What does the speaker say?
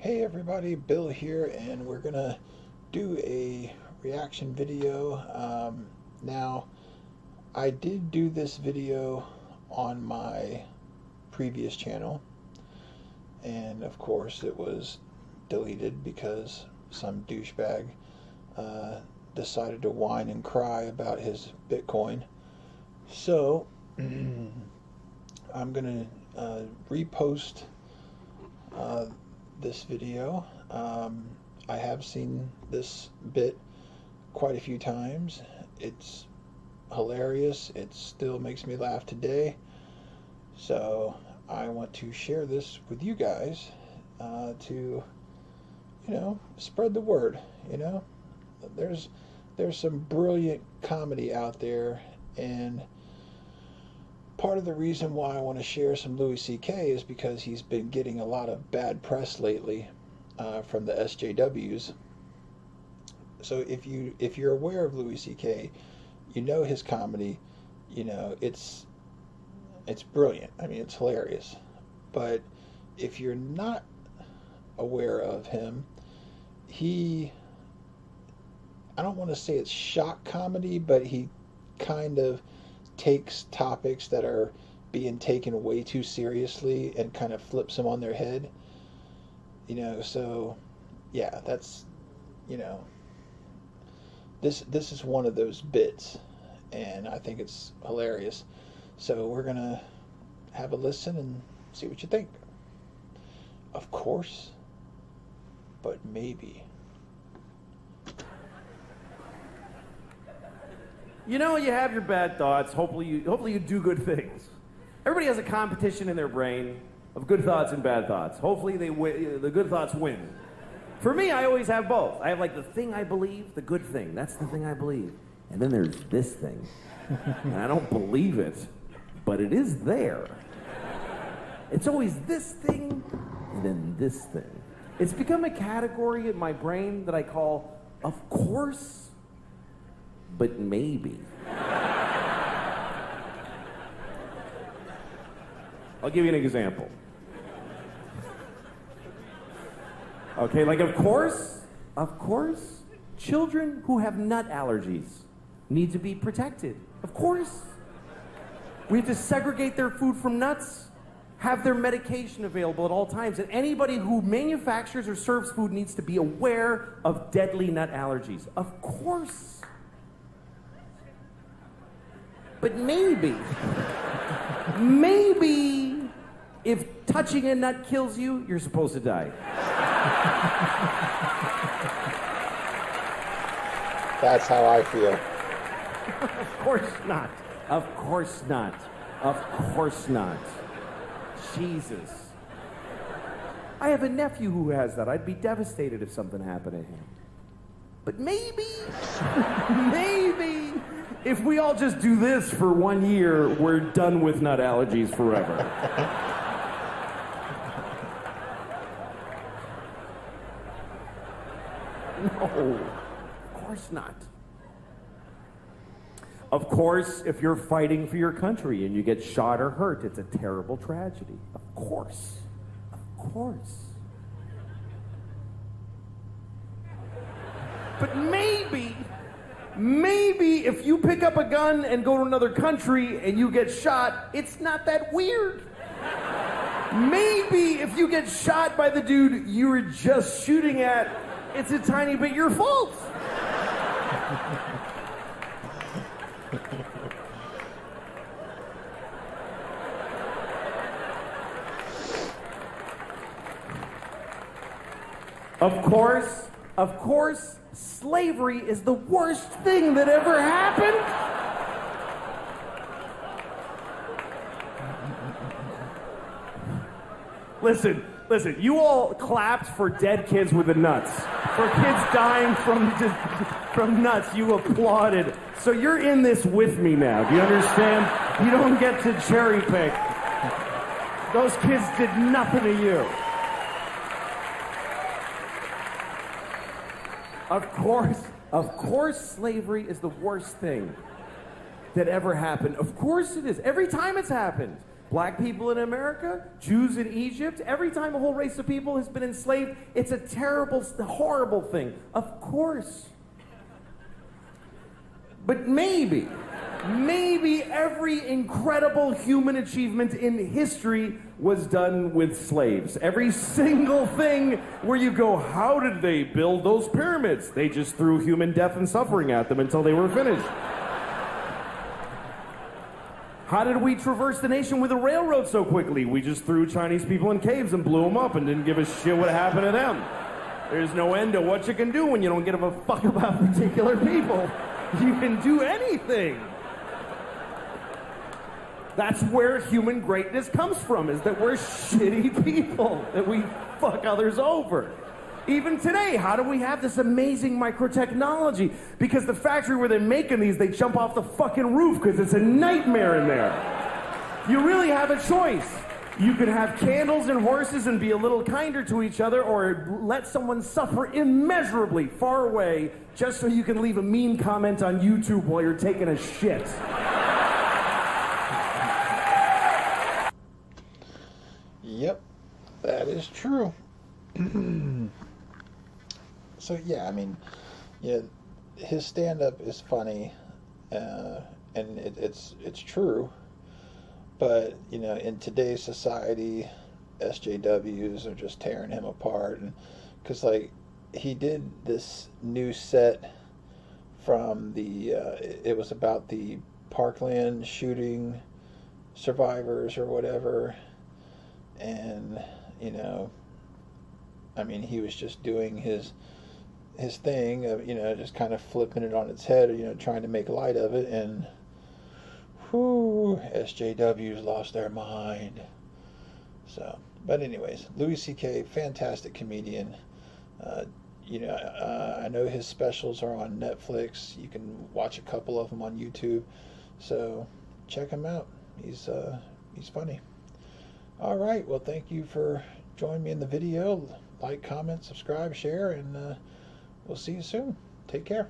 Hey everybody, Bill here, and we're gonna do a reaction video. Now, I did do this video on my previous channel, and of course it was deleted because some douchebag decided to whine and cry about his Bitcoin. So, I'm gonna repost this video. I have seen this bit quite a few times. It's hilarious. It still makes me laugh today. So I want to share this with you guys to, spread the word. There's some brilliant comedy out there, and part of the reason why I want to share some Louis C.K. is because he's been getting a lot of bad press lately from the SJWs. So if you're aware of Louis C.K., you know his comedy. It's brilliant. I mean, it's hilarious. But if you're not aware of him, I don't want to say it's shock comedy, but he kind of takes topics that are being taken way too seriously and kind of flips them on their head. So yeah, that's, this is one of those bits, and I think it's hilarious. So we're gonna have a listen and see what you think. Of course, but maybe. You have your bad thoughts. Hopefully you do good things. Everybody has a competition in their brain of good thoughts and bad thoughts. Hopefully the good thoughts win. For me, I always have both. I have like the thing I believe, the good thing. That's the thing I believe. And then there's this thing. And I don't believe it, but it is there. It's always this thing and then this thing. It's become a category in my brain that I call, of course, but maybe. I'll give you an example. Okay, like of course, children who have nut allergies need to be protected. Of course. We have to segregate their food from nuts, have their medication available at all times, and anybody who manufactures or serves food needs to be aware of deadly nut allergies. Of course. But maybe if touching a nut kills you, you're supposed to die. That's how I feel. Of course not. Of course not. Of course not. Jesus. I have a nephew who has that. I'd be devastated if something happened to him. But maybe, if we all just do this for 1 year, we're done with nut allergies forever. No, of course not. Of course, if you're fighting for your country and you get shot or hurt, it's a terrible tragedy. Of course. Of course. But maybe if you pick up a gun and go to another country and you get shot, it's not that weird. Maybe if you get shot by the dude you were just shooting at, it's a tiny bit your fault. Of course, slavery is the worst thing that ever happened. Listen, you all clapped for dead kids with the nuts. For kids dying from nuts, you applauded. So you're in this with me now. Do you understand? You don't get to cherry pick. Those kids did nothing to you. Of course, slavery is the worst thing that ever happened. Of course it is. Every time it's happened. Black people in America, Jews in Egypt, every time a whole race of people has been enslaved, it's a terrible, horrible thing. Of course. But maybe every incredible human achievement in history was done with slaves. Every single thing where you go, how did they build those pyramids? They just threw human death and suffering at them until they were finished. How did we traverse the nation with a railroad so quickly? We just threw Chinese people in caves and blew them up and didn't give a shit what happened to them. There's no end to what you can do when you don't give a fuck about particular people. You can do anything. That's where human greatness comes from, is that we're shitty people, that we fuck others over. Even today, how do we have this amazing microtechnology? Because the factory where they're making these, they jump off the fucking roof because it's a nightmare in there. You really have a choice. You can have candles and horses and be a little kinder to each other, or let someone suffer immeasurably far away just so you can leave a mean comment on YouTube while you're taking a shit. Yep, that is true. So yeah, I mean, yeah, his stand-up is funny, and it's true. But you know, in today's society, SJWs are just tearing him apart, and because like he did this new set from the it was about the Parkland shooting survivors or whatever, and you know, I mean, he was just doing his thing of, you know, just kind of flipping it on its head, you know, trying to make light of it, and whoo, SJWs lost their mind. So, but anyways, Louis C.K., fantastic comedian. You know, I know his specials are on Netflix. You can watch a couple of them on YouTube. So check him out. He's funny. All right. Well, thank you for joining me in the video. Like, comment, subscribe, share, and we'll see you soon. Take care.